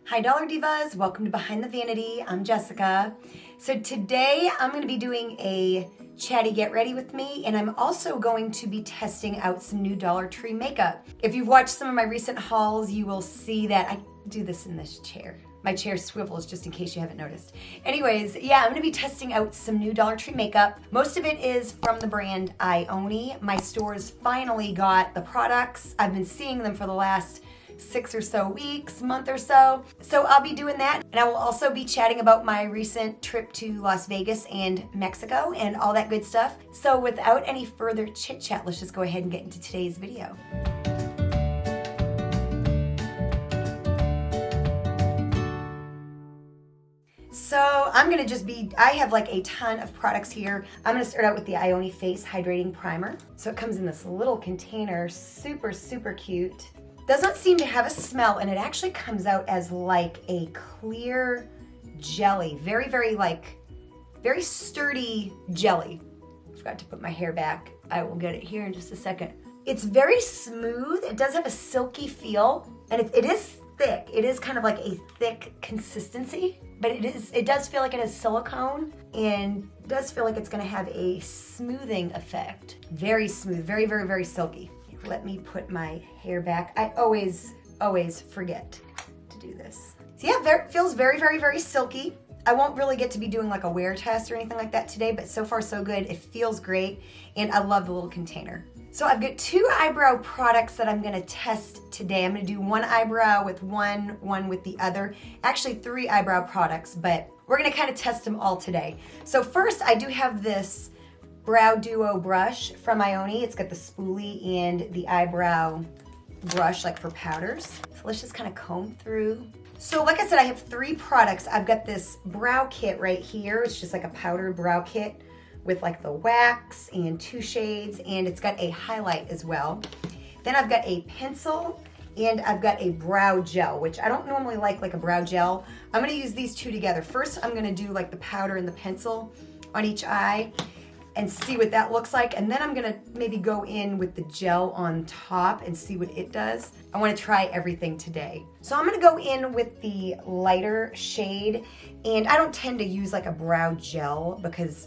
Hi Dollar Divas, welcome to Behind the Vanity. I'm Jessica. So today I'm going to be doing a chatty get ready with me, and I'm also going to be testing out some new Dollar Tree makeup. If you've watched some of my recent hauls, you will see that I do this in this chair. My chair swivels just in case you haven't noticed. Anyways, yeah, I'm gonna be testing out some new Dollar Tree makeup. Most of it is from the brand Ioni. My stores finally got the products. I've been seeing them for the last 6 or so weeks, month or so. So I'll be doing that. And I will also be chatting about my recent trip to Las Vegas and Mexico and all that good stuff. So without any further chit chat, let's just go ahead and get into today's video. So I'm gonna I have like a ton of products here. I'm gonna start out with the Ioni Face Hydrating Primer. So it comes in this little container, super, super cute. Does not seem to have a smell, and it actually comes out as like a clear jelly. Very, very sturdy jelly. Forgot to put my hair back. I will get it here in just a second. It's very smooth. It does have a silky feel, and it is thick. It is kind of like a thick consistency, but it does feel like it has silicone and does feel like it's gonna have a smoothing effect. Very smooth, very, very, very silky. Let me put my hair back. I always forget to do this. So yeah, feels very, very, very silky. I won't really get to be doing like a wear test or anything like that today, but so far so good. It feels great, and I love the little container. So I've got 2 eyebrow products that I'm gonna test today. I'm gonna do one eyebrow with one with the other. Actually 3 eyebrow products, but we're gonna kind of test them all today. So first, I do have this Brow Duo brush from Ioni. It's got the spoolie and the eyebrow brush like for powders. So let's just kind of comb through. So like I said, I have 3 products. I've got this brow kit right here. It's just like a powdered brow kit with like the wax and 2 shades, and it's got a highlight as well. Then I've got a pencil, and I've got a brow gel, which I don't normally like a brow gel. I'm gonna use these 2 together. First, I'm gonna do like the powder and the pencil on each eye and see what that looks like. And then I'm gonna maybe go in with the gel on top and see what it does. I wanna try everything today. So I'm gonna go in with the lighter shade, and I don't tend to use like a brow gel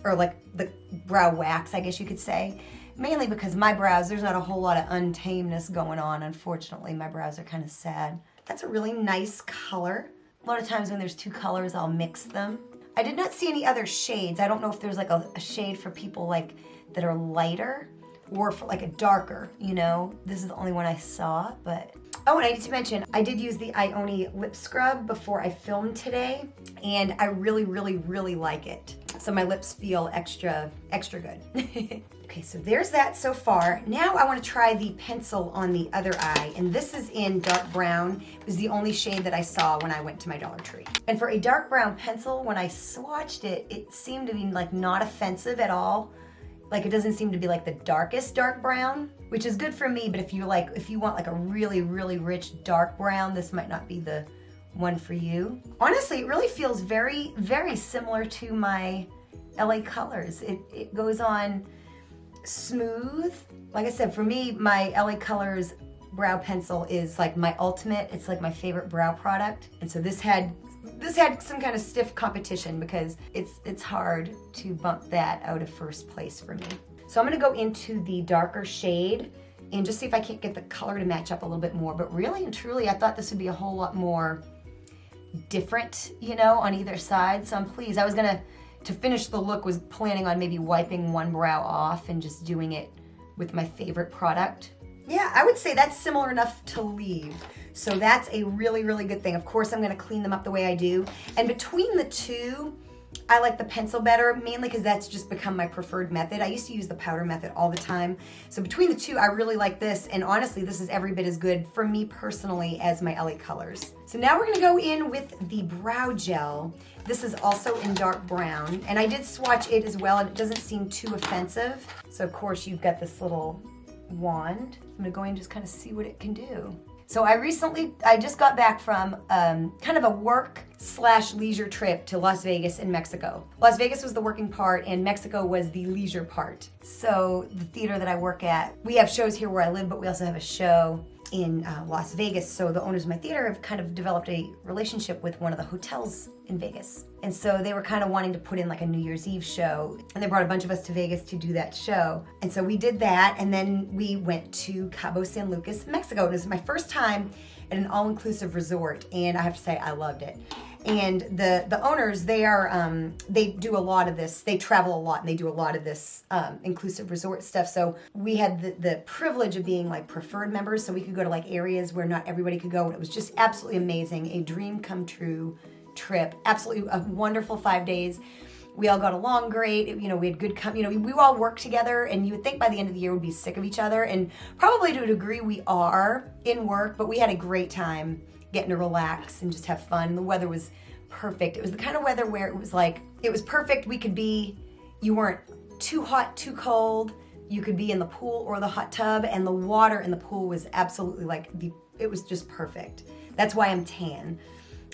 or like the brow wax, I guess you could say. Mainly because my brows, there's not a whole lot of untameness going on. Unfortunately, my brows are kind of sad. That's a really nice color. A lot of times when there's 2 colors, I'll mix them. I did not see any other shades. I don't know if there's like a shade for people like that are lighter or for like a darker, you know. This is the only one I saw, but. Oh, and I need to mention, I did use the Ioni lip scrub before I filmed today, and I really, really, really like it. So my lips feel extra good. Okay, so there's that so far. Now I want to try the pencil on the other eye, and this is in dark brown. It was the only shade that I saw when I went to my Dollar Tree. And for a dark brown pencil, when I swatched it, it seemed to be like not offensive at all. Like it doesn't seem to be like the darkest dark brown, which is good for me, but if you want like a really, really rich dark brown, this might not be the one for you. Honestly, it really feels very, very similar to my LA Colors. It goes on smooth. Like I said, for me, my LA Colors brow pencil is like my ultimate. It's like my favorite brow product. And so this had some kind of stiff competition because it's hard to bump that out of first place for me. So I'm gonna go into the darker shade and just see if I can't get the color to match up a little bit more. But really and truly, I thought this would be a whole lot more different, you know, on either side. So I'm pleased. To finish the look, was planning on maybe wiping one brow off and just doing it with my favorite product. Yeah, I would say that's similar enough to leave. So that's a really, really good thing. Of course, I'm gonna clean them up the way I do. And between the 2, I like the pencil better, mainly because that's just become my preferred method. I used to use the powder method all the time. So between the 2, I really like this. And honestly, this is every bit as good for me personally as my LA Colors. So now we're gonna go in with the brow gel. This is also in dark brown. And I did swatch it as well, and it doesn't seem too offensive. So of course, you've got this little wand. I'm gonna go in and just kind of see what it can do. So I just got back from kind of a work/leisure trip to Las Vegas and Mexico. Las Vegas was the working part and Mexico was the leisure part. So the theater that I work at, we have shows here where I live, but we also have a show in Las Vegas. So the owners of my theater have kind of developed a relationship with one of the hotels in Vegas. And so they were kind of wanting to put in like a New Year's Eve show, and they brought a bunch of us to Vegas to do that show. And so we did that, and then we went to Cabo San Lucas, Mexico. It was my first time at an all-inclusive resort, and I have to say I loved it. And the owners, they do a lot of this. They travel a lot, and they do a lot of this inclusive resort stuff. So we had the privilege of being like preferred members, so we could go to like areas where not everybody could go. And it was just absolutely amazing, a dream come true trip. Absolutely a wonderful 5 days. We all got along great. You know, we had good we all worked together, and you would think by the end of the year we'd be sick of each other, and probably to a degree we are in work, but we had a great time getting to relax and just have fun. The weather was perfect. It was the kind of weather where it was like, it was perfect. You weren't too hot, too cold. You could be in the pool or the hot tub, and the water in the pool was absolutely it was just perfect. That's why I'm tan.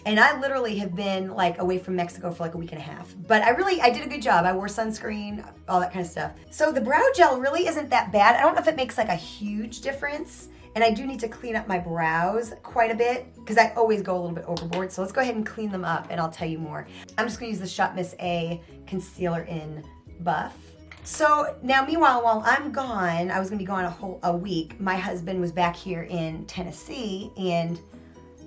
And I literally have been like away from Mexico for like a week and a half. But I did a good job. I wore sunscreen, all that kind of stuff. So the brow gel really isn't that bad. I don't know if it makes like a huge difference. And I do need to clean up my brows quite a bit because I always go a little bit overboard. So let's go ahead and clean them up, and I'll tell you more. I'm just gonna use the Shop Miss A Concealer in Buff. So now meanwhile, while I'm gone, I was gonna be gone a week. My husband was back here in Tennessee, and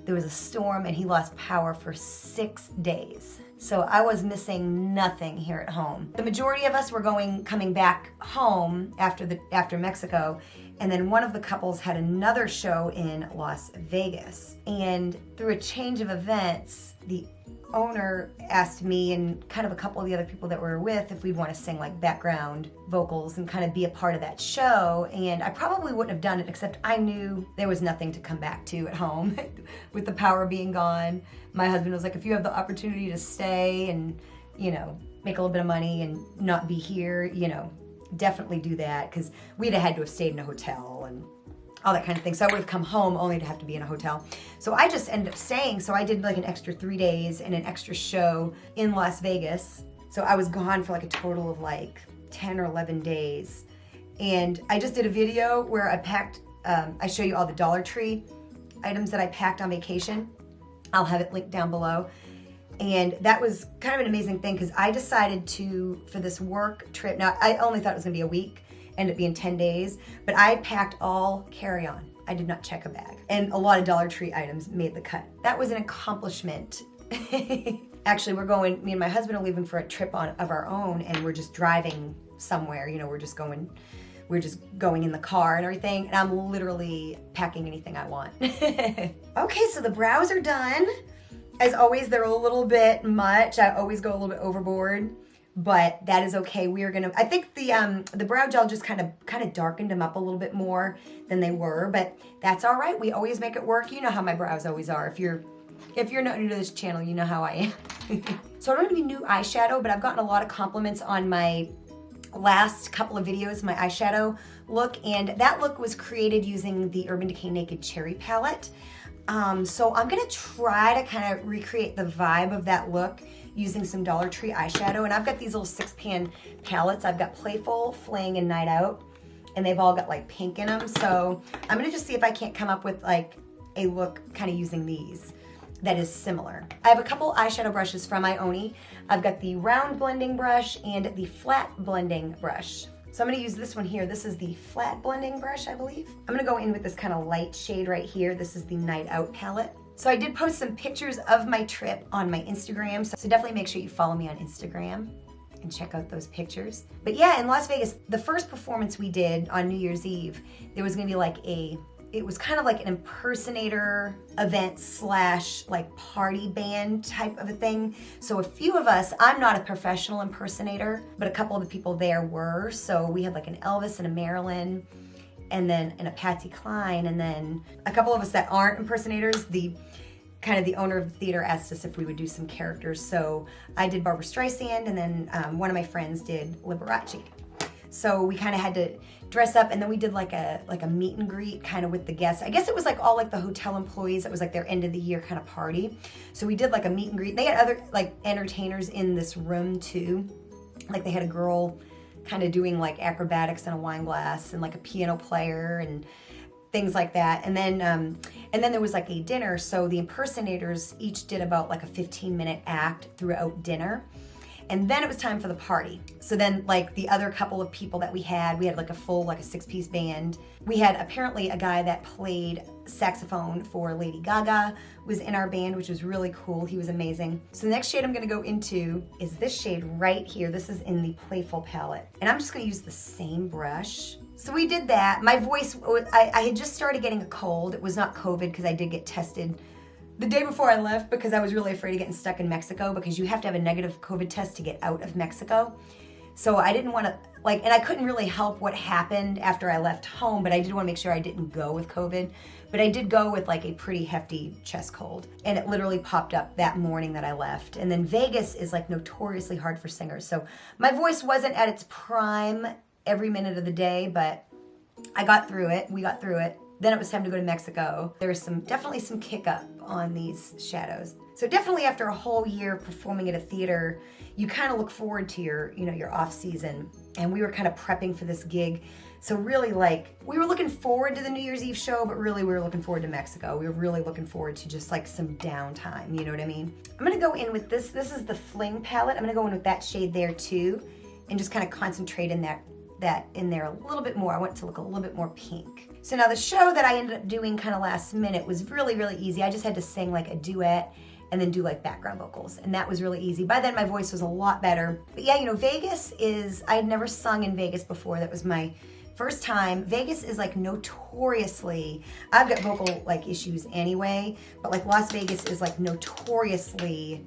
there was a storm, and he lost power for 6 days. So I was missing nothing here at home. The majority of us were coming back home after Mexico, and then one of the couples had another show in Las Vegas. And through a change of events, the owner asked me and kind of a couple of the other people that we were with if we'd want to sing like background vocals and kind of be a part of that show. And I probably wouldn't have done it, except I knew there was nothing to come back to at home with the power being gone. My husband was like, if you have the opportunity to stay and, you know, make a little bit of money and not be here, you know, definitely do that, because we'd have had to have stayed in a hotel and all that kind of thing. So I would have come home only to have to be in a hotel. So I just ended up staying. So I did like an extra 3 days and an extra show in Las Vegas. So I was gone for like a total of like 10 or 11 days. And I just did a video where I packed, I show you all the Dollar Tree items that I packed on vacation. I'll have it linked down below. And that was kind of an amazing thing because I decided for this work trip, now I only thought it was gonna be a week, ended up being 10 days, but I packed all carry-on. I did not check a bag. And a lot of Dollar Tree items made the cut. That was an accomplishment. Actually, me and my husband are leaving for a trip of our own, and we're just driving somewhere, you know, we're just going in the car and everything, and I'm literally packing anything I want. Okay, so the brows are done. As always, they're a little bit much. I always go a little bit overboard, but that is okay. I think the brow gel just kind of darkened them up a little bit more than they were, but that's all right. We always make it work. You know how my brows always are. If you're not new to this channel, you know how I am. So I don't have any new eyeshadow, but I've gotten a lot of compliments on my last couple of videos, my eyeshadow look, and that look was created using the Urban Decay Naked Cherry palette. So I'm gonna try to kind of recreate the vibe of that look using some Dollar Tree eyeshadow. And I've got these little 6-pan palettes. I've got Playful, Fling, and Night Out, and they've all got like pink in them. So I'm gonna just see if I can't come up with like a look kind of using these that is similar. I have a couple eyeshadow brushes from Ioni. I've got the round blending brush and the flat blending brush. So I'm gonna use this one here. This is the flat blending brush, I believe. I'm gonna go in with this kind of light shade right here. This is the Night Out palette. So I did post some pictures of my trip on my Instagram. So definitely make sure you follow me on Instagram and check out those pictures. But yeah, in Las Vegas, the first performance we did on New Year's Eve, there was gonna be like it was kind of like an impersonator event / like party band type of a thing. So a few of us, I'm not a professional impersonator, but a couple of the people there were. So we had like an Elvis and a Marilyn, and a Patsy Cline, and then a couple of us that aren't impersonators. The owner of the theater asked us if we would do some characters. So I did Barbara Streisand, and then one of my friends did Liberace. So we kind of had to dress up, and then we did like a meet and greet kind of with the guests. I guess it was like all like the hotel employees. It was like their end of the year kind of party. So we did like a meet and greet. They had other like entertainers in this room too. Like they had a girl kind of doing like acrobatics in a wine glass, and like a piano player, and things like that. And then there was like a dinner. So the impersonators each did about like a 15-minute act throughout dinner. And then it was time for the party. So then like the other couple of people that we had like a full, like a 6-piece band. We had apparently a guy that played saxophone for Lady Gaga was in our band, which was really cool. He was amazing. So the next shade I'm gonna go into is this shade right here. This is in the Playful Palette. And I'm just gonna use the same brush. So we did that. My voice, I had just started getting a cold. It was not COVID because I did get tested the day before I left because I was really afraid of getting stuck in Mexico because you have to have a negative COVID test to get out of Mexico. So I didn't want to, like, and I couldn't really help what happened after I left home, but I did want to make sure I didn't go with COVID. But I did go with like a pretty hefty chest cold, and it literally popped up that morning that I left. And then Vegas is like notoriously hard for singers. So my voice wasn't at its prime every minute of the day, but I got through it. We got through it. Then it was time to go to Mexico. There was definitely some kick up on these shadows. So definitely after a whole year performing at a theater, you kind of look forward to your off season. And we were kind of prepping for this gig. So really like, we were looking forward to the New Year's Eve show, but really we were looking forward to Mexico. We were really looking forward to just like some downtime, you know what I mean? I'm gonna go in with this. This is the Fling palette. I'm gonna go in with that shade there too, and just kind of concentrate in that in there a little bit more. I want it to look a little bit more pink. So now the show that I ended up doing kind of last minute was really, really easy. I just had to sing like a duet and then do like background vocals, and that was really easy. By then my voice was a lot better. But yeah, Vegas is, I had never sung in Vegas before. That was my first time. Vegas is like notoriously, I've got vocal like issues anyway, but like Las Vegas is like notoriously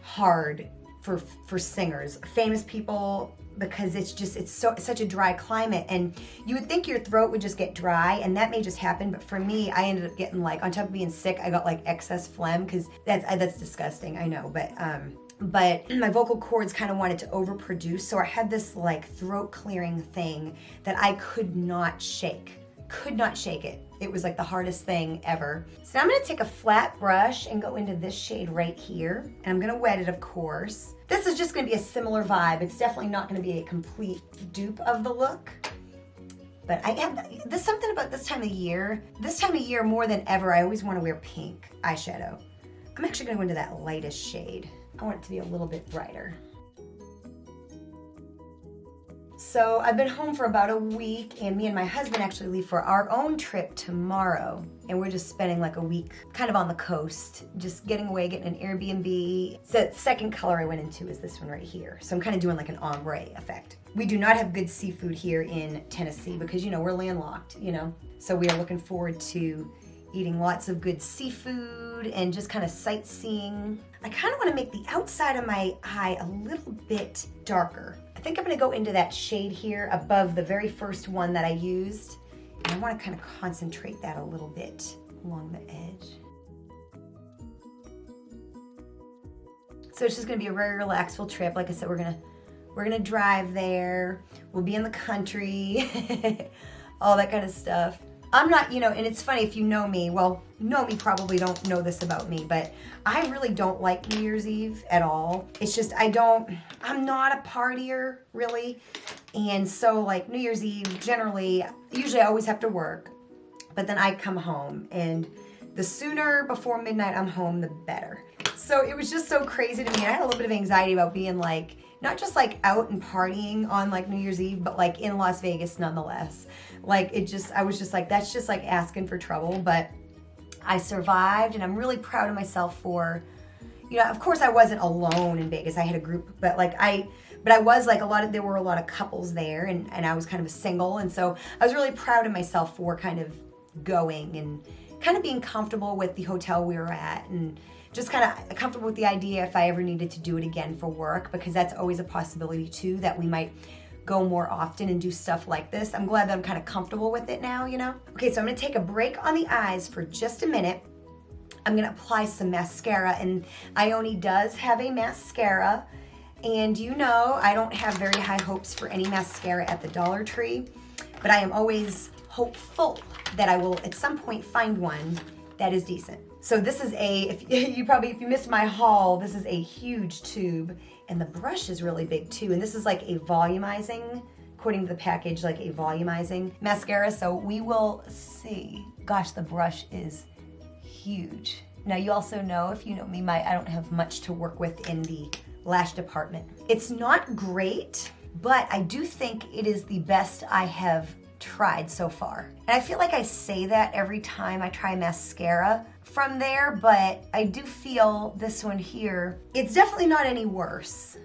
hard for singers, famous people, because it's such a dry climate, and you would think your throat would just get dry, and that may just happen, but for me, I ended up getting like, on top of being sick, I got like excess phlegm, because that's disgusting, I know, but my vocal cords kind of wanted to overproduce, so I had this like throat clearing thing that I could not shake it. It was like the hardest thing ever. So now I'm gonna take a flat brush and go into this shade right here. And I'm gonna wet it, of course. This is just gonna be a similar vibe. It's definitely not gonna be a complete dupe of the look. But there's something about this time of year. This time of year, more than ever, I always wanna wear pink eyeshadow. I'm actually gonna go into that lightest shade. I want it to be a little bit brighter. So I've been home for about a week, and me and my husband actually leave for our own trip tomorrow. And we're just spending like a week kind of on the coast, just getting away, getting an Airbnb. So the second color I went into is this one right here. So I'm kind of doing like an ombre effect. We do not have good seafood here in Tennessee because, we're landlocked, So we are looking forward to eating lots of good seafood and just kind of sightseeing. I kind of want to make the outside of my eye a little bit darker. I think I'm going to go into that shade here above the very first one that I used. And I want to kind of concentrate that a little bit along the edge. So it's just going to be a very relaxful trip. Like I said, we're going to drive there. We'll be in the country, all that kind of stuff. I'm not, and it's funny if you know me, probably don't know this about me, but I really don't like New Year's Eve at all. It's just, I'm not a partier, really. And so like New Year's Eve, usually I always have to work, but then I come home, and the sooner before midnight I'm home, the better. So it was just so crazy to me. I had a little bit of anxiety about being like, not just like out and partying on like New Year's Eve, but like in Las Vegas nonetheless. Like I was just like, that's just like asking for trouble, but I survived, and I'm really proud of myself for, of course I wasn't alone in Vegas. I had a group, but I was like there were a lot of couples there, and I was kind of a single. And so I was really proud of myself for kind of going and kind of being comfortable with the hotel we were at, and just kind of comfortable with the idea if I ever needed to do it again for work, because that's always a possibility too, that we might go more often and do stuff like this. I'm glad that I'm kind of comfortable with it now, Okay, so I'm gonna take a break on the eyes for just a minute. I'm gonna apply some mascara, and Ioni does have a mascara, and I don't have very high hopes for any mascara at the Dollar Tree, but I am always hopeful that I will at some point find one that is decent. So this is if you missed my haul, this is a huge tube, and the brush is really big too. And this is like a volumizing according to the package, like a volumizing mascara. So we will see. Gosh, the brush is huge. Now you also know, if you know me, I don't have much to work with in the lash department. It's not great, but I do think it is the best I have tried so far. And I feel like I say that every time I try mascara from there, but I do feel this one here, it's definitely not any worse.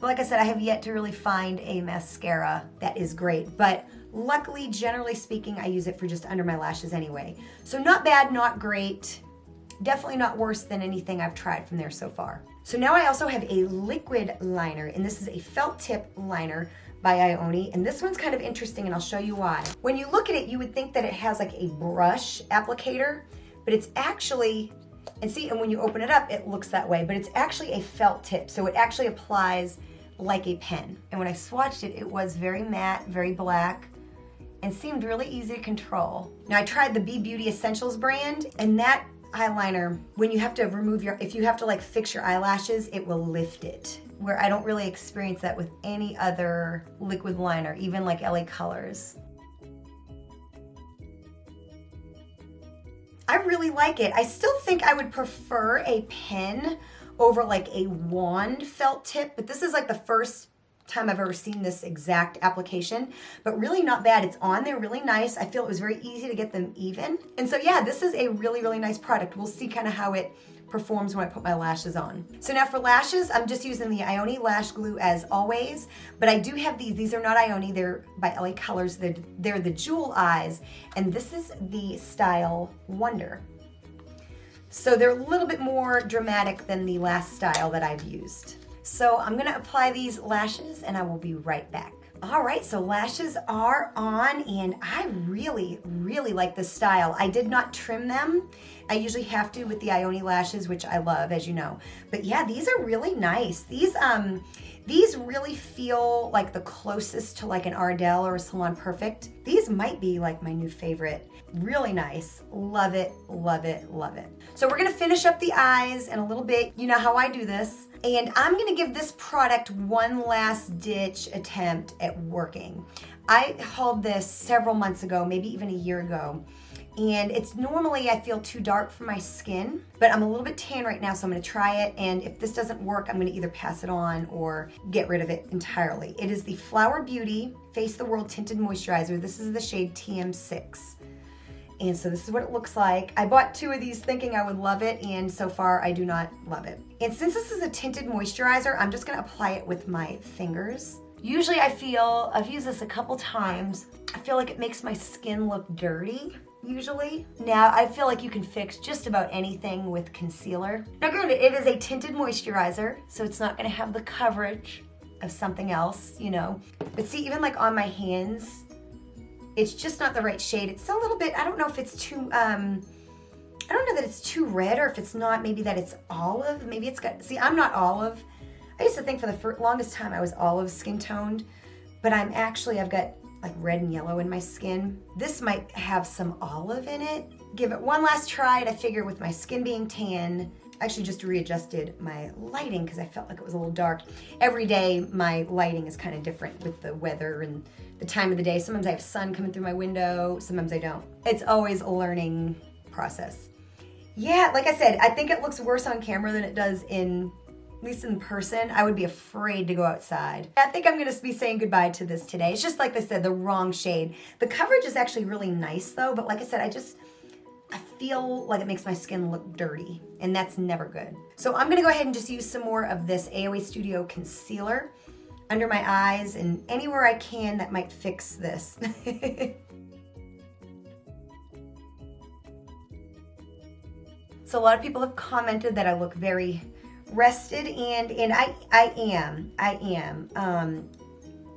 But like I said, I have yet to really find a mascara that is great, but luckily, generally speaking, I use it for just under my lashes anyway. So not bad, not great, definitely not worse than anything I've tried from there so far. So now I also have a liquid liner, and this is a felt tip liner by Ioni, and this one's kind of interesting, and I'll show you why. When you look at it, you would think that it has like a brush applicator, but it's actually, and see, and when you open it up, it looks that way, but it's actually a felt tip, so it actually applies like a pen. And when I swatched it, it was very matte, very black, and seemed really easy to control. Now I tried the Be Beauty Essentials brand, and that eyeliner, when you have to remove if you have to like fix your eyelashes, it will lift it. Where I don't really experience that with any other liquid liner, even like LA Colors. I really like it. I still think I would prefer a pen over like a wand felt tip, but this is like the first time I've ever seen this exact application, but really not bad. It's on there really nice. I feel it was very easy to get them even. And so yeah, this is a really, really nice product. We'll see kind of how it performs when I put my lashes on. So now for lashes, I'm just using the Ioni Lash Glue as always, but I do have these. These are not Ioni, they're by LA Colors. They're the Jewel Eyes, and this is the style Wonder. So they're a little bit more dramatic than the last style that I've used. So I'm gonna apply these lashes and I will be right back. All right, so lashes are on, and I really, really like this style. I did not trim them. I usually have to with the Ioni lashes, which I love, as you know. But yeah, these are really nice. These really feel like the closest to like an Ardell or a Salon Perfect. These might be like my new favorite. Really nice. Love it, love it, love it. So we're gonna finish up the eyes in a little bit. You know how I do this. And I'm gonna give this product one last ditch attempt at working. I hauled this several months ago, maybe even a year ago. And it's normally, I feel too dark for my skin, but I'm a little bit tan right now, so I'm gonna try it. And if this doesn't work, I'm gonna either pass it on or get rid of it entirely. It is the Flower Beauty Face the World Tinted Moisturizer. This is the shade TM6. And so this is what it looks like. I bought 2 of these thinking I would love it, and so far I do not love it. And since this is a tinted moisturizer, I'm just gonna apply it with my fingers. Usually I've used this a couple times, I feel like it makes my skin look dirty, usually. Now I feel like you can fix just about anything with concealer. Now granted, it is a tinted moisturizer, so it's not gonna have the coverage of something else, you know. But see, even like on my hands, it's just not the right shade. It's a little bit, I don't know if it's too, I don't know that it's too red, or if it's not, maybe that it's olive. Maybe it's got, see, I'm not olive. I used to think for the longest time I was olive skin toned, but I've got like red and yellow in my skin. This might have some olive in it. Give it one last try, and I figure with my skin being tan, I actually just readjusted my lighting because I felt like it was a little dark. Every day my lighting is kind of different with the weather and the time of the day. Sometimes I have sun coming through my window, sometimes I don't. It's always a learning process. Yeah, like I said, I think it looks worse on camera than it does at least in person. I would be afraid to go outside. I think I'm gonna be saying goodbye to this today. It's just like I said, the wrong shade. The coverage is actually really nice though, but like I said, I feel like it makes my skin look dirty, and that's never good. So I'm gonna go ahead and just use some more of this AOA Studio concealer under my eyes and anywhere I can that might fix this. So a lot of people have commented that I look very rested, and I am.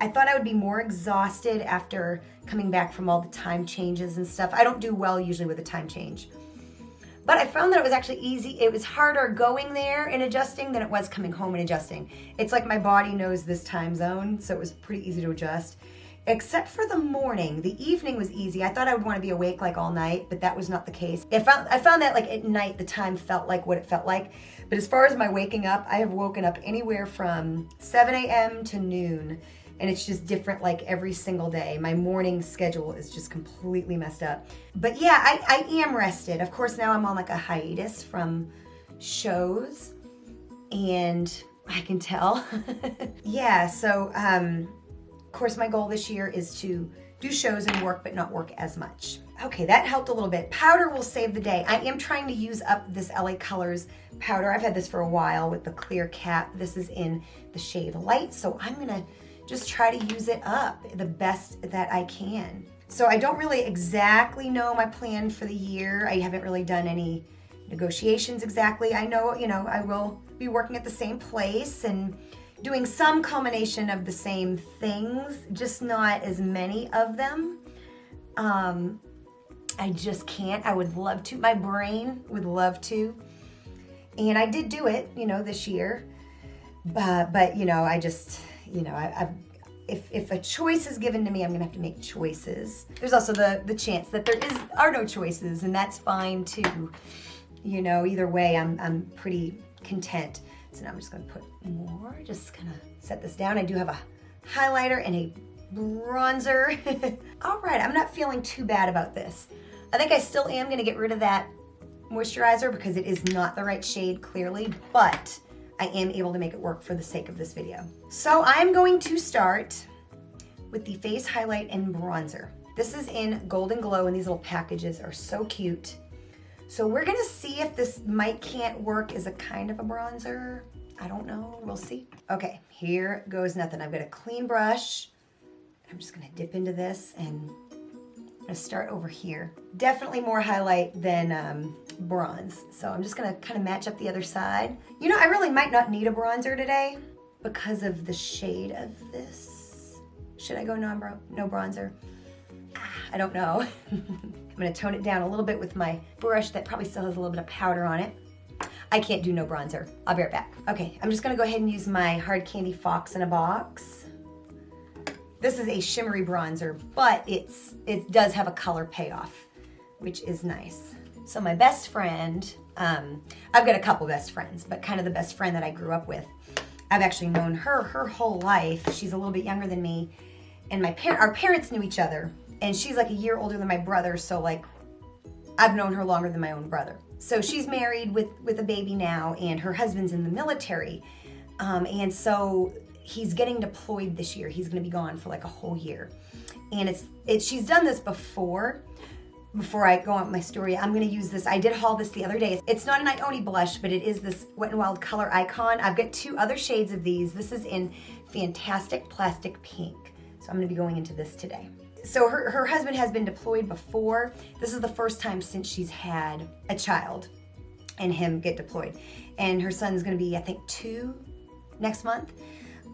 I thought I would be more exhausted after coming back from all the time changes and stuff. I don't do well usually with a time change. But I found that it was actually easy. It was harder going there and adjusting than it was coming home and adjusting. It's like my body knows this time zone, so it was pretty easy to adjust. Except for the morning. The evening was easy. I thought I would want to be awake like all night, but that was not the case. I found that like at night the time felt like what it felt like. But as far as my waking up, I have woken up anywhere from 7 a.m. to noon. and it's just different like every single day. My morning schedule is just completely messed up. But yeah, I am rested. Of course, now I'm on like a hiatus from shows, and I can tell. Yeah, so of course my goal this year is to do shows and work, but not work as much. Okay, that helped a little bit. Powder will save the day. I am trying to use up this LA Colors powder. I've had this for a while with the clear cap. This is in the shade Light, so I'm gonna just try to use it up the best that I can. So I don't really exactly know my plan for the year. I haven't really done any negotiations exactly. I know, I will be working at the same place and doing some combination of the same things, just not as many of them. I just can't. I would love to. My brain would love to. And I did do it, this year. But I just, if a choice is given to me, I'm gonna have to make choices. There's also the chance that there are no choices, and that's fine too. Either way, I'm pretty content. So now I'm just gonna put more, just kind of set this down. I do have a highlighter and a bronzer. All right, I'm not feeling too bad about this. I think I still am gonna get rid of that moisturizer because it is not the right shade, clearly, but I am able to make it work for the sake of this video. So I'm going to start with the face highlight and bronzer. This is in Golden Glow, and these little packages are so cute. So we're gonna see if this can't work as a kind of a bronzer. I don't know, we'll see. Okay, here goes nothing. I've got a clean brush. I'm just gonna dip into this, and I'm gonna start over here. Definitely more highlight than bronze. So I'm just gonna kind of match up the other side. I really might not need a bronzer today because of the shade of this. Should I go no bronzer? I don't know. I'm gonna tone it down a little bit with my brush that probably still has a little bit of powder on it. I can't do no bronzer. I'll be right back. Okay, I'm just gonna go ahead and use my Hard Candy Fox in a Box. This is a shimmery bronzer, but it does have a color payoff, which is nice. So my best friend, I've got a couple best friends, but kind of the best friend that I grew up with. I've actually known her whole life. She's a little bit younger than me, and our parents knew each other. And she's like a year older than my brother, so like I've known her longer than my own brother. So she's married with a baby now, and her husband's in the military. And so he's getting deployed this year. He's gonna be gone for like a whole year. And she's done this before. Before I go on with my story, I'm gonna use this. I did haul this the other day. It's not an Ioni blush, but it is this Wet n Wild Color Icon. I've got 2 other shades of these. This is in Fantastic Plastic Pink. So I'm gonna be going into this today. So her husband has been deployed before. This is the first time since she's had a child and him get deployed. And her son's gonna be, I think, 2 next month.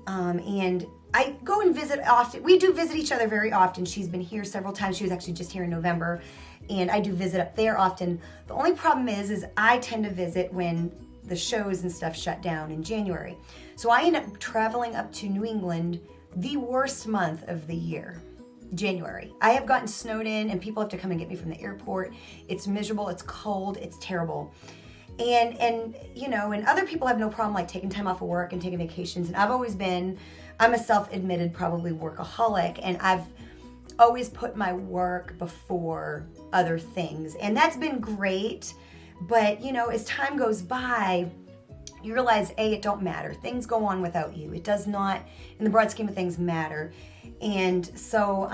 And I go and visit often. We do visit each other very often. She's been here several times. She was actually just here in November. And I do visit up there often. The only problem is I tend to visit when the shows and stuff shut down in January. So I end up traveling up to New England the worst month of the year. January. I have gotten snowed in, and people have to come and get me from the airport. It's miserable, it's cold, it's terrible. And other people have no problem like taking time off of work and taking vacations. And I'm a self-admitted probably workaholic, and I've always put my work before other things. And that's been great. But as time goes by, you realize, it don't matter. Things go on without you. It does not, in the broad scheme of things, matter. And so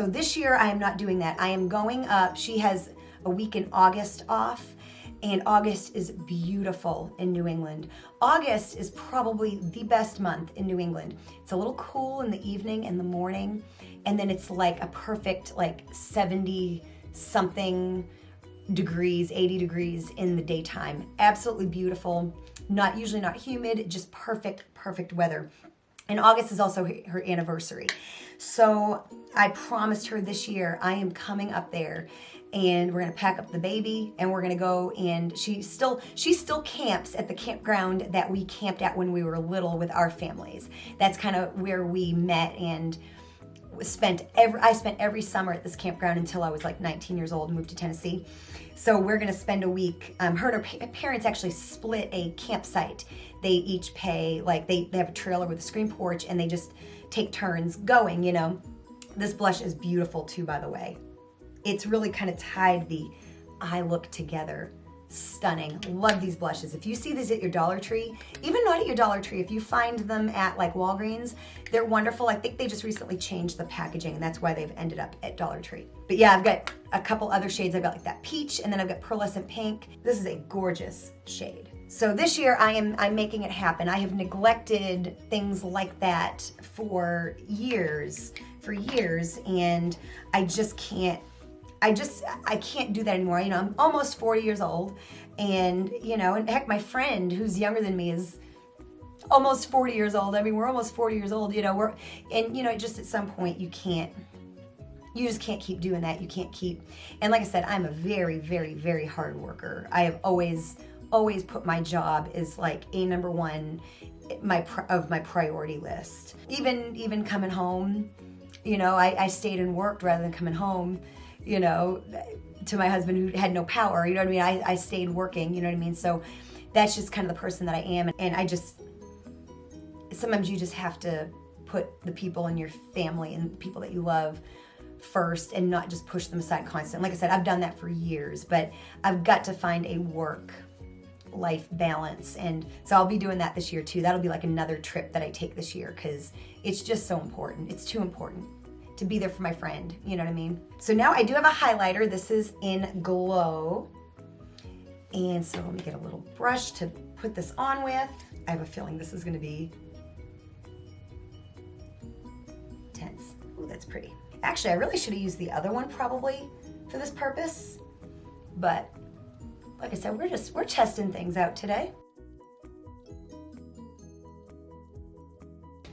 this year I am not doing that. I am going up. She has a week in August off, and August is beautiful in New England. August is probably the best month in New England. It's a little cool in the evening and the morning, and then it's like a perfect 70 something degrees, 80 degrees in the daytime. Absolutely beautiful. Usually not humid, just perfect weather. And August is also her anniversary. So I promised her this year I am coming up there, and we're gonna pack up the baby, and we're gonna go, and she still camps at the campground that we camped at when we were little with our families. That's kind of where we met and I spent every summer at this campground until I was like 19 years old and moved to Tennessee. So we're gonna spend a week, her and her parents actually split a campsite. They each pay, like they have a trailer with a screen porch and they just take turns going, you know. This blush is beautiful too, by the way. It's really kind of tied the eye look together. Stunning. Love these blushes. If you see these at your Dollar Tree, even not at your Dollar Tree, if you find them at like Walgreens, they're wonderful. I think they just recently changed the packaging and that's why they've ended up at Dollar Tree. But yeah, I've got a couple other shades. I've got like that peach and then I've got pearlescent pink. This is a gorgeous shade. So this year I'm making it happen. I have neglected things like that for years, and I just can't. I can't do that anymore. You know, I'm almost 40 years old and, you know, and heck, my friend who's younger than me is almost 40 years old. I mean, we're almost 40 years old, you know, and you know, just at some point you just can't keep doing that. You can't keep, and like I said, I'm a very, very, very hard worker. I have always put my job as like a number one of my priority list. Even coming home, you know, I stayed and worked rather than coming home, you know, to my husband who had no power, you know what I mean? I stayed working, you know what I mean? So that's just kind of the person that I am. And sometimes you just have to put the people in your family and the people that you love first and not just push them aside constantly. Like I said, I've done that for years, but I've got to find a work-life balance. And so I'll be doing that this year too. That'll be like another trip that I take this year because it's just so important. It's too important to be there for my friend, you know what I mean? So now I do have a highlighter. This is in Glow. And so let me get a little brush to put this on with. I have a feeling this is gonna be tense. Ooh, that's pretty. Actually, I really should have used the other one probably for this purpose. But like I said, we're testing things out today.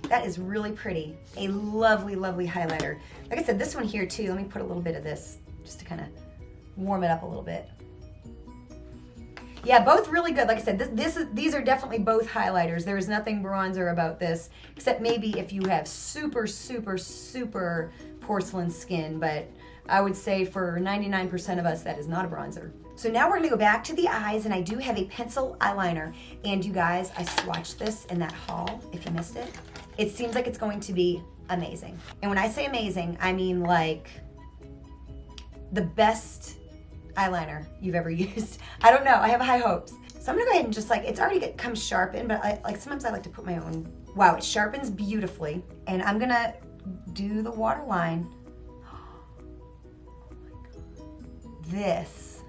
That is really pretty. A lovely, lovely highlighter. Like I said, this one here too, let me put a little bit of this just to kind of warm it up a little bit. Yeah, both really good. Like I said, these are definitely both highlighters. There is nothing bronzer about this, except maybe if you have super, super, super porcelain skin, but I would say for 99% of us, that is not a bronzer. So now we're gonna go back to the eyes, and I do have a pencil eyeliner. And you guys, I swatched this in that haul, if you missed it. It seems like it's going to be amazing. And when I say amazing, I mean like the best eyeliner you've ever used. I don't know, I have high hopes. So I'm gonna go ahead and just like, it's already come sharpened, but sometimes I like to put my own. Wow, it sharpens beautifully. And I'm gonna do the waterline. This.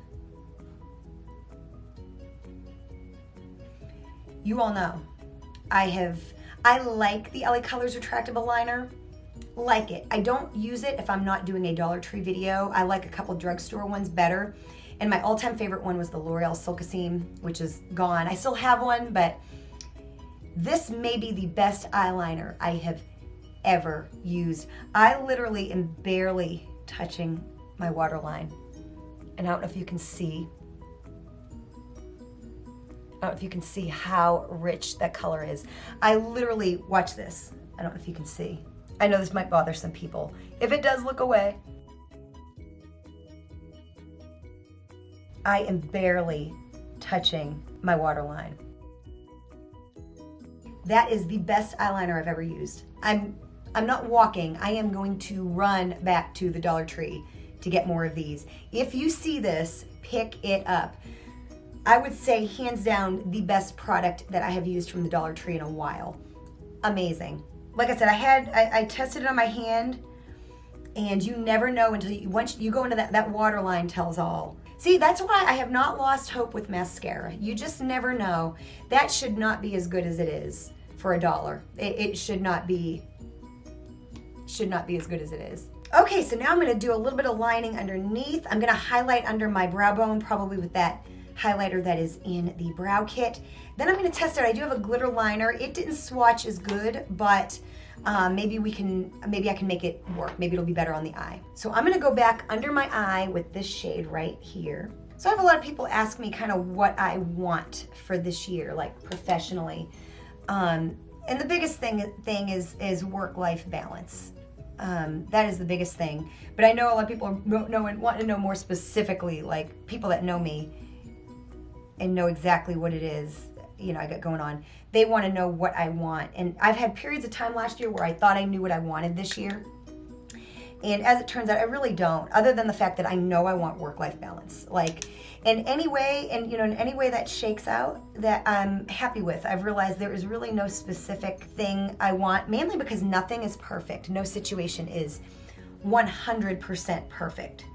You all know, I like the LA Colors Retractable Liner. Like it. I don't use it if I'm not doing a Dollar Tree video. I like a couple drugstore ones better. And my all-time favorite one was the L'Oreal Silkaseam, which is gone. I still have one, but this may be the best eyeliner I have ever used. I literally am barely touching my waterline. And I don't know if you can see. I don't know if you can see how rich that color is. I literally, watch this. I don't know if you can see. I know this might bother some people. If it does, look away. I am barely touching my waterline. That is the best eyeliner I've ever used. I'm not walking. I am going to run back to the Dollar Tree to get more of these. If you see this, pick it up. I would say hands down the best product that I have used from the Dollar Tree in a while. Amazing. Like I said, I tested it on my hand, and you never know until once you go into that waterline tells all. See, that's why I have not lost hope with mascara. You just never know. That should not be as good as it is for $1. It should not be as good as it is. Okay, so now I'm gonna do a little bit of lining underneath. I'm gonna highlight under my brow bone, probably with that highlighter that is in the brow kit. Then I'm gonna test it. I do have a glitter liner. It didn't swatch as good, but maybe I can make it work. Maybe it'll be better on the eye. So I'm gonna go back under my eye with this shade right here. So I have a lot of people ask me kind of what I want for this year, like professionally. And the biggest thing is work-life balance. That is the biggest thing. But I know a lot of people want to know more specifically, like people that know me and know exactly what it is, you know, I got going on. They want to know what I want. And I've had periods of time last year where I thought I knew what I wanted this year. And as it turns out, I really don't, other than the fact that I know I want work-life balance. Like, in any way, and you know, in any way that shakes out that I'm happy with, I've realized there is really no specific thing I want, mainly because nothing is perfect. No situation is 100% perfect.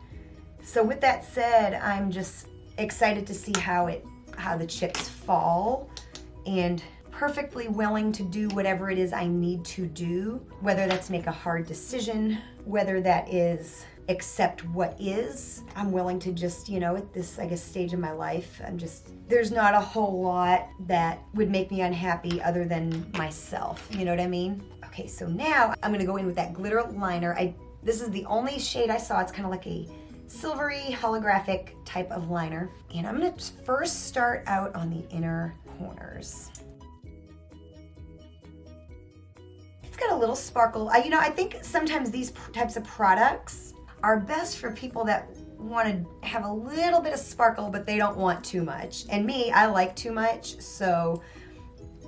So with that said, I'm just excited to see how the chips fall, and perfectly willing to do whatever it is I need to do, whether that's make a hard decision, whether that is accept what is. I'm willing to just, you know, at this, I guess, stage of my life, there's not a whole lot that would make me unhappy other than myself, you know what I mean? Okay, so now I'm gonna go in with that glitter liner. This is the only shade I saw. It's kind of like a silvery holographic type of liner. And I'm gonna first start out on the inner corners. It's got a little sparkle. I think sometimes these types of products are best for people that want to have a little bit of sparkle, but they don't want too much. And me, I like too much, so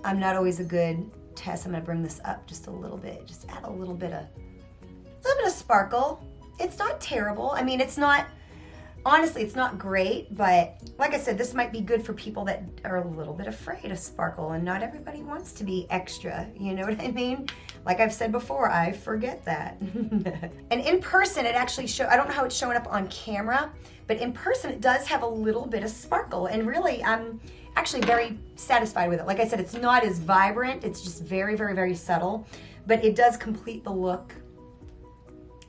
I'm not always a good test. I'm gonna bring this up just a little bit, just add a little bit of sparkle. It's not terrible. I mean, honestly, it's not great, but like I said, this might be good for people that are a little bit afraid of sparkle, and not everybody wants to be extra, you know what I mean? Like I've said before, I forget that. And in person, it actually I don't know how it's showing up on camera, but in person, it does have a little bit of sparkle, and really, I'm actually very satisfied with it. Like I said, it's not as vibrant, it's just very, very, very subtle, but it does complete the look.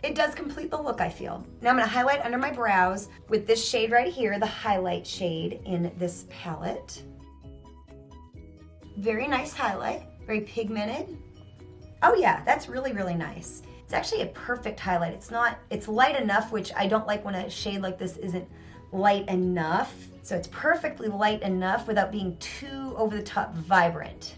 It does complete the look, I feel. Now I'm gonna highlight under my brows with this shade right here, the highlight shade in this palette. Very nice highlight, very pigmented. Oh yeah, that's really, really nice. It's actually a perfect highlight. It's light enough, which I don't like when a shade like this isn't light enough. So it's perfectly light enough without being too over the top vibrant,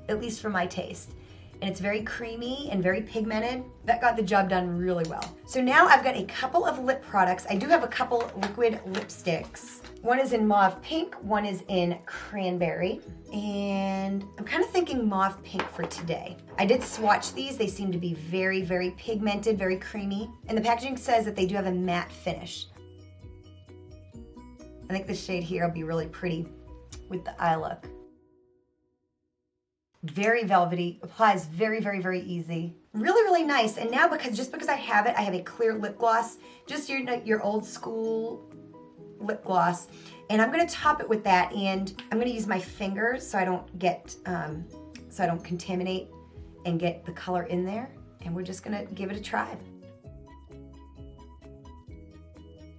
at least for my taste. And it's very creamy and very pigmented. That got the job done really well. So now I've got a couple of lip products. I do have a couple liquid lipsticks. One is in mauve pink, one is in cranberry. And I'm kind of thinking mauve pink for today. I did swatch these. They seem to be very, very pigmented, very creamy. And the packaging says that they do have a matte finish. I think this shade here will be really pretty with the eye look. Very velvety, applies very, very, very easy. Really, really nice. And now just because I have it, I have a clear lip gloss, just your old school lip gloss. And I'm gonna top it with that, and I'm gonna use my fingers so I don't contaminate and get the color in there. And we're just gonna give it a try.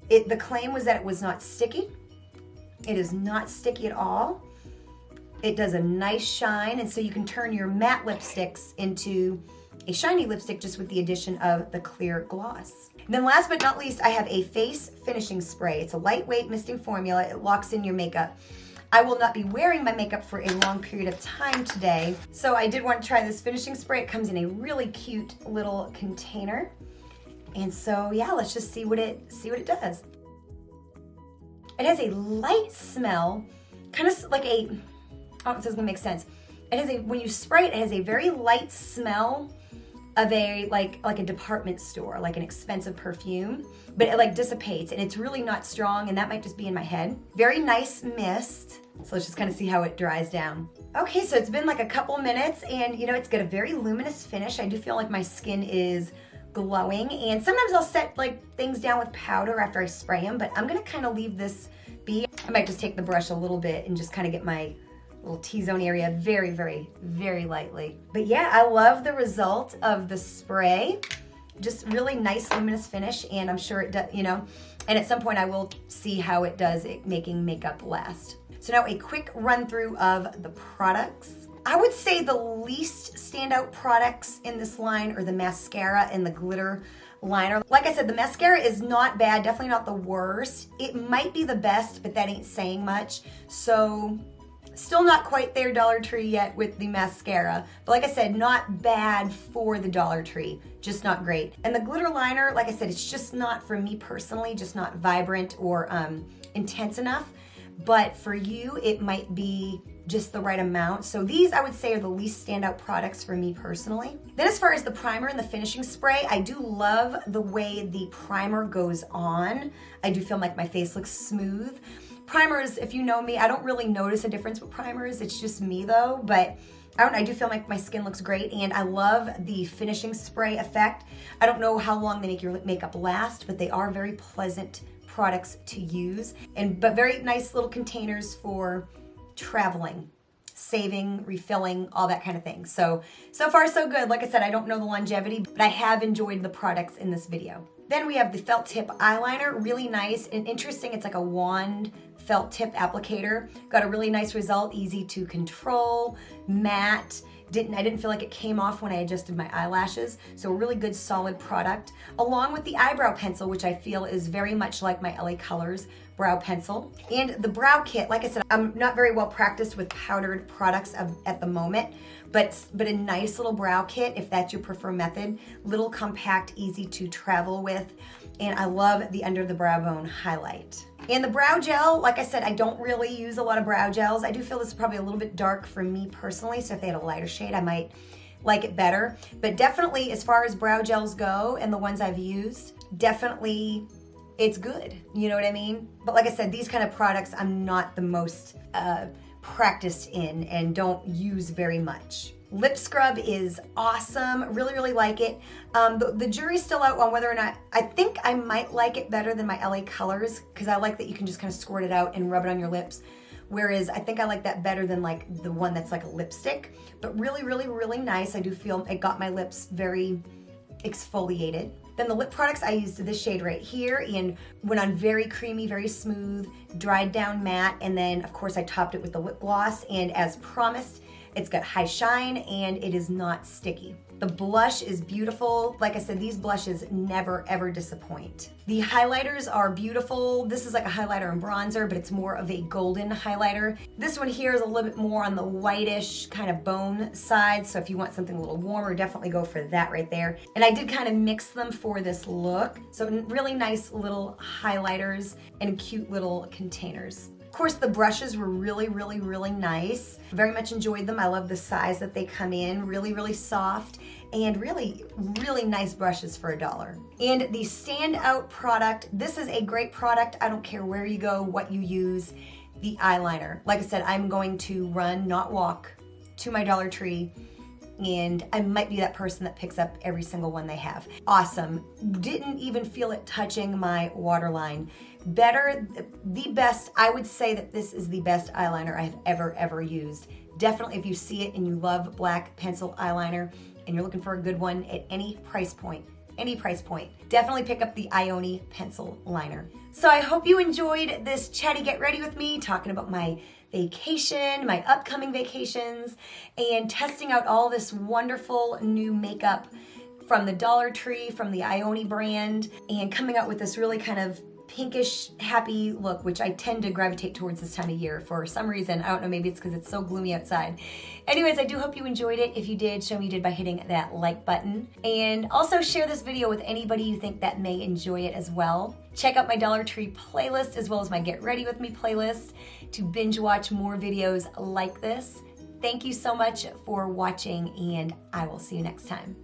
The claim was that it was not sticky. It is not sticky at all. It does a nice shine, and so you can turn your matte lipsticks into a shiny lipstick just with the addition of the clear gloss. And then last but not least, I have a face finishing spray. It's a lightweight misting formula. It locks in your makeup. I will not be wearing my makeup for a long period of time today, so I did want to try this finishing spray. It comes in a really cute little container. And so yeah, let's just see what it does. It has a light smell, kind of like oh, this is gonna make sense. It has when you spray it, it has a very light smell of like a department store, like an expensive perfume, but it like dissipates, and it's really not strong, and that might just be in my head. Very nice mist. So let's just kind of see how it dries down. Okay, so it's been like a couple minutes, and you know, it's got a very luminous finish. I do feel like my skin is glowing, and sometimes I'll set like things down with powder after I spray them, but I'm gonna kind of leave this be. I might just take the brush a little bit and just kind of get my little T-zone area very, very, very lightly. But yeah, I love the result of the spray. Just really nice luminous finish, and I'm sure it does, you know, and at some point I will see how it does making makeup last. So now a quick run through of the products. I would say the least standout products in this line are the mascara and the glitter liner. Like I said, the mascara is not bad, definitely not the worst. It might be the best, but that ain't saying much. So Still not quite there Dollar Tree yet with the mascara, but like I said, not bad for the Dollar Tree, just not great. And the glitter liner, like I said, it's just not for me personally, just not vibrant or intense enough. But for you, it might be just the right amount. So these, I would say, are the least standout products for me personally. Then as far as the primer and the finishing spray, I do love the way the primer goes on. I do feel like my face looks smooth. Primers, if you know me, I don't really notice a difference with primers. It's just me though, but I do feel like my skin looks great, and I love the finishing spray effect. I don't know how long they make your makeup last, but they are very pleasant products to use, but very nice little containers for traveling, saving, refilling, all that kind of thing. So far so good. Like I said, I don't know the longevity, but I have enjoyed the products in this video. Then we have the felt tip eyeliner, really nice and interesting. It's like a wand felt tip applicator. Got a really nice result, easy to control, matte. I didn't feel like it came off when I adjusted my eyelashes. So a really good solid product. Along with the eyebrow pencil, which I feel is very much like my LA Colors brow pencil. And the brow kit, like I said, I'm not very well practiced with powdered products at the moment, but a nice little brow kit if that's your preferred method. Little compact, easy to travel with. And I love the under the brow bone highlight. And the brow gel, like I said, I don't really use a lot of brow gels. I do feel this is probably a little bit dark for me personally, so if they had a lighter shade, I might like it better. But definitely, as far as brow gels go and the ones I've used, definitely it's good. You know what I mean? But like I said, these kind of products I'm not the most practiced in and don't use very much. Lip scrub is awesome. Really, really like it. The jury's still out on whether or not, I think I might like it better than my LA Colors, because I like that you can just kind of squirt it out and rub it on your lips. Whereas I think I like that better than like the one that's like a lipstick. But really, really, really nice. I do feel it got my lips very exfoliated. Then the lip products, I used this shade right here and went on very creamy, very smooth, dried down matte. And then of course I topped it with the lip gloss, and as promised, it's got high shine and it is not sticky. The blush is beautiful. Like I said, these blushes never ever disappoint. The highlighters are beautiful. This is like a highlighter and bronzer, but it's more of a golden highlighter. This one here is a little bit more on the whitish kind of bone side. So if you want something a little warmer, definitely go for that right there. And I did kind of mix them for this look. So really nice little highlighters and cute little containers. Of course, the brushes were really, really, really nice. Very much enjoyed them. I love the size that they come in. Really, really soft and really, really nice brushes for $1. And the standout product, this is a great product. I don't care where you go, what you use, the eyeliner. Like I said, I'm going to run, not walk, to my Dollar Tree, and I might be that person that picks up every single one they have. Awesome. Didn't even feel it touching my waterline. Better, the best, I would say that this is the best eyeliner I've ever used. Definitely if you see it and you love black pencil eyeliner and you're looking for a good one at any price point, definitely pick up the Ioni pencil liner. So I hope you enjoyed this chatty get ready with me, talking about my vacation, my upcoming vacations, and testing out all this wonderful new makeup from the Dollar Tree, from the Ioni brand, and coming out with this really kind of pinkish, happy look, which I tend to gravitate towards this time of year for some reason. I don't know, maybe it's because it's so gloomy outside. Anyways, I do hope you enjoyed it. If you did, show me you did by hitting that like button. And also share this video with anybody you think that may enjoy it as well. Check out my Dollar Tree playlist as well as my Get Ready With Me playlist to binge watch more videos like this. Thank you so much for watching, and I will see you next time.